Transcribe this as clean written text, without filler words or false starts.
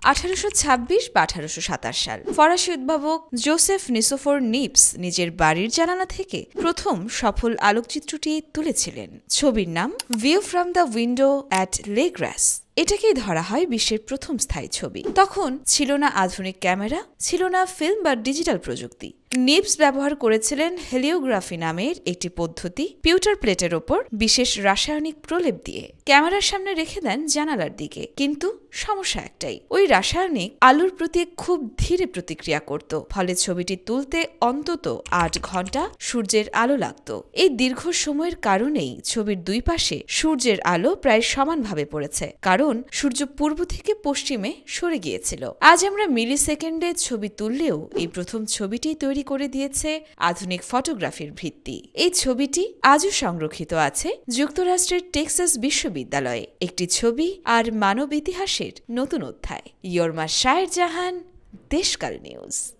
1826 বা 1827 সাল ফরাসি উদ্ভাবক জোসেফ নিসোফোর নিপস নিজের বাড়ির জানালা থেকে প্রথম সফল আলোকচিত্রটি তুলেছিলেন। ছবির নাম view from the window at লে গ্রাস। এটাকেই ধরা হয় বিশ্বের প্রথম স্থায়ী ছবি। তখন ছিল না আধুনিক ক্যামেরা, ছিল না ফিল্ম বা ডিজিটাল প্রযুক্তি। নিপস ব্যবহার করেছিলেন হেলিওগ্রাফি নামের একটি পদ্ধতি, পিউটার প্লেটের ওপর বিশেষ রাসায়নিক প্রলেপ দিয়ে ক্যামেরার সামনে রেখে দেন জানালার দিকে। কিন্তু সমস্যা একটাই, ওই রাসায়নিক আলোর প্রতি খুব ধীরে প্রতিক্রিয়া করত, ফলে ছবিটি তুলতে অন্তত 8 ঘন্টা সূর্যের আলো লাগত। এই দীর্ঘ সময়ের কারণেই ছবির দুই পাশে সূর্যের আলো প্রায় সমানভাবে পড়েছে, কারণ সূর্য পূর্ব থেকে পশ্চিমে সরে গিয়েছিল। আজ আমরা মিলি সেকেন্ডে ছবি তুললেও এই প্রথম ছবিটি তৈরি করে দিয়েছে আধুনিক ফটোগ্রাফির ভিত্তি। এই ছবিটি আজও সংরক্ষিত আছে যুক্তরাষ্ট্রের টেক্সাস বিশ্ববিদ্যালয়ে। একটি ছবি আর মানব ইতিহাসের নতুন অধ্যায়। ইয়র্মা শায়ের জাহান, দেশকাল নিউজ।